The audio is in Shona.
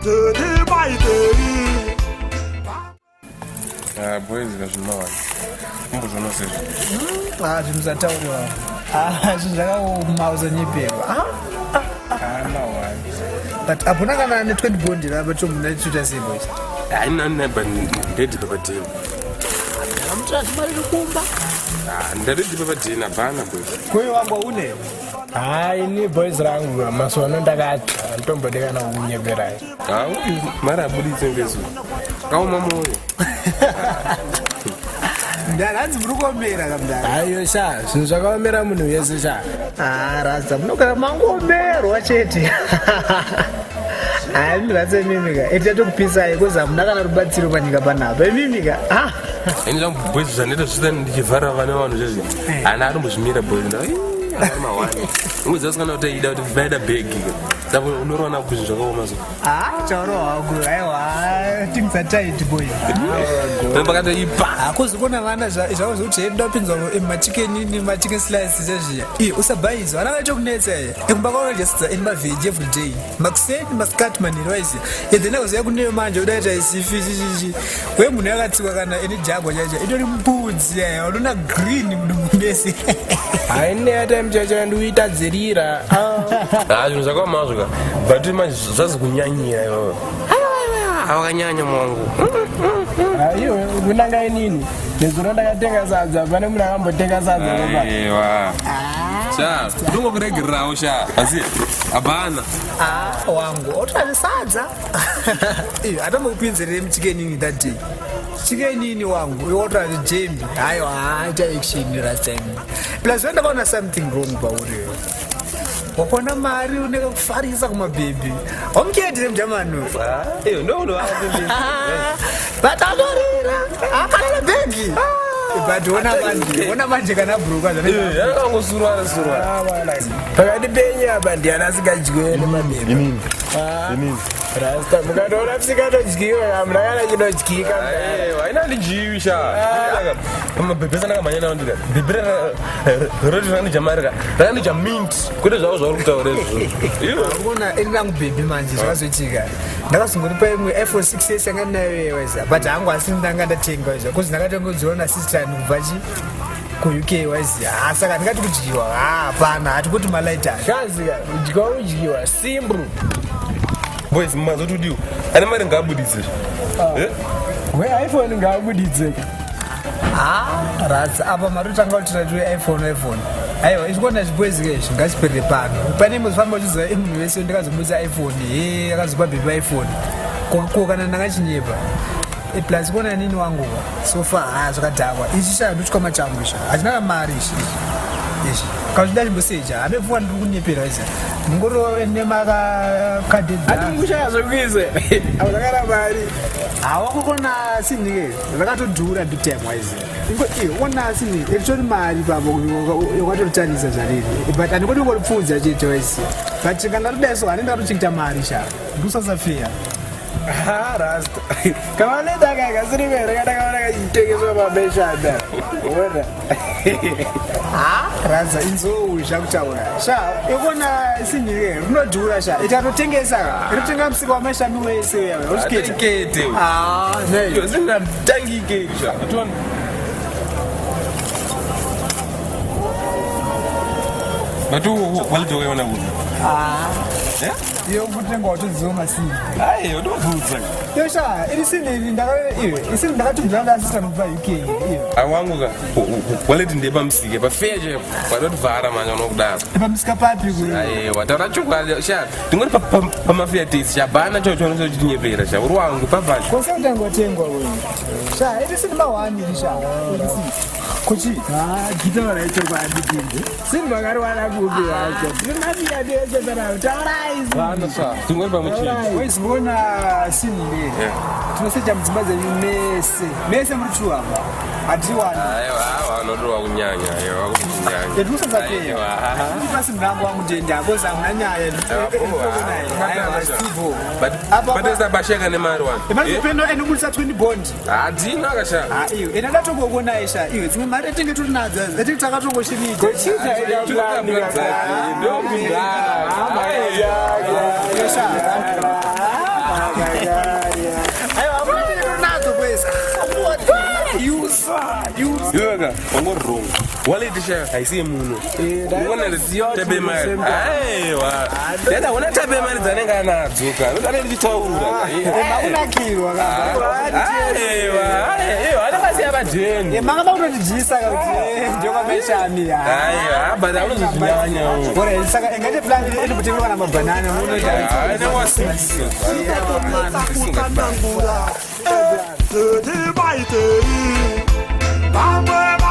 Dirty by dirty. Boys, gazvinowa. Mbozvonosezvo. Zvinhu zvatauriwa. Zvinhu zvakaumauza nyepero. Kana wani. But apuna kana ne20 bond laba tomuna tuta sei boys. Haina neba ndedi papadini. Amutira mari kumba. Ndedi papadini abana boys. Kweyo wangu une. Ini boys rangu masona ndakati ntombodeka na unyeberai. Uyu mara abuditse ngezu. Kauma moyo. Ndaranzi murukomera kamdara. Ayo sha, zvinhu zvakaomera munhu wese sha. Rasa munogara mangomerwa chete. Miratse mimika. Etatokupisai kuza muna kana rubatsiro panyika panapa. Mimika. Ini zvangu boys zvaneta zvita ndichivhara vana vanhu zvezvi. Ana arimbozvimira boys ndai. Mawani. Ungazasikana kuti ida kuti vaida begi. Saka unorona kuzvi zvakaoma so. Tauro wangu aiwa things are tight boy. Pakati ipa. Kuzikona vana zvavo zvokuti hedu ndapinzwa machicken slices zvezviya. Usabhayizo vana vacho kunetsa here. Ekumba kwavo just in mavheji every day. Makuseni masikati manhero aisi. Then akuziva kuneyo manje udaita isifi chichichi. We munhu yakatsikwa kana ine jagwa chacha. Itori mbudzi yaya unona green mudumbu mese. Haine yata mchacha nduitadzirira. Zvinhu zvakaoma zvoka. But manje zvazi kunyanyira iwawo. Awakanyanya mwangu. Ayo kunanga inini. Nezuro ndakatenga sadza pane munhu akambotenga sadza ropa. Aiwa. Sha, ndongokuregerawo sha. Asi abana. Wangu otane sadza. Atamukupinzirire muchikenini that day. Chikenini wangu iwotane jembe. Aiwa ita action last time. Plus when ndakaona something wrong pauri. Wakona mari uneka kufarisa kumabhebhi. Omuketire mujamanu. Ndo wakapinzira. Batatorira. Akana bhegi. But ona manje kana bruka zvane. Yakangosurwa. Pakati penyu apa ndiani asingadyiwe nemabhebhi. Inini. Rasta mukatoona tisingatodyiwa mnakana chinodyika. Haina ndijiwi sha. Mabhebhi asandakamhanya nawo ndika. Bhebhi roti randijamarika. Randijaminti. Kwete zvavo zvauri kutaura izvo. Akuna irirangu bhebhi manje zvakazoitika. Ndakazongori paimwe iPhone 6s yanga ndinayo weza. But hangu asi ndanga ndatenga weza. Kuzi ndakatongodziona sister kubva ku-UK waizi saka ndingati kudyiwa hapana hatikuti malaita kazika udyiwa simbru boys mazotodiwa ane mari ngaabuditse weiphone ngaabuditse ratsa apa mari utanga kutira iphone aiwa izvikuona zvipoezike izvi ngazviperere pano pane muzifamba uchiziva munhu wese ndakazomutsa iphone akazopa bhebhi iphone ko kana ndangachinyepa plus kona nini wangu so far zvakadhakwa ichi chandotya machangu izvo hatina kamari izvi kazvida chimboseja amevuwa ndiri kunyepera izi ndingoro nemakadhe atingushayazvokuize aunakana mari hawakukona sinike zvakatodhura nditemwa izi ona sinike iritori mari papo yakatotanisa zvariri but handikoti ngoripfuudza chete waisi but kanga todaiso hanenda katochengeta mari sha ndikusasafeya rasta kamaleta kagasirivere katakaona kachitengeswa mabeshada ona raza inzou zvakutaura sha ikona sinhike rinodhura sha itatotengesa rinotenga musika wamashami wese usikete zvingatangike sha but walidokaiona kuti iyo kutenga watodziwa masingi udobvudza yosha iri siniri ndakati ndanga asisita kubva UK awangu ka waleti ndiye pamusike pafeya chepo watotivhara manje unokudaro pamusika papi wataura chokwadi sha ndingoti pamafeya taxi chabhana chochonosochinyepera sha uri wangu pabvacho kose utangotengwa wewe sha iri sini ma1 sha kuchi gita raichokwadi kindi sini vakariwana kupi wacho ndinasiya ndiyechezana utauraizi vana sha ndingoti pamuchini weizibona sinile tinoseja mudzimba dzenyu mese muri tuhamba hatiwani vanotowa kunyanya etimusazapea pasi mnango wangu ndenda kozi hamuna nyaya patesabasheka nemari wani emanopendo enobudisa 20 bond hadina kasha iyo ena ndatongokuona isha iyo dzimwe mari etenge turi nadzo etenge takatongoshinika yoka ongorong waletisha haisi munhu uone tabe mari aiwa dada una tabe mari dzanenge anadzo kana kana ndichitaura makunakirwa aiwa anakasiya vadheni manga makunotijisa kuti ndokwameshami aiwa but aunozozvinyanya ore saka engati plan iri kutenga kana mabhanana Te baite, vamos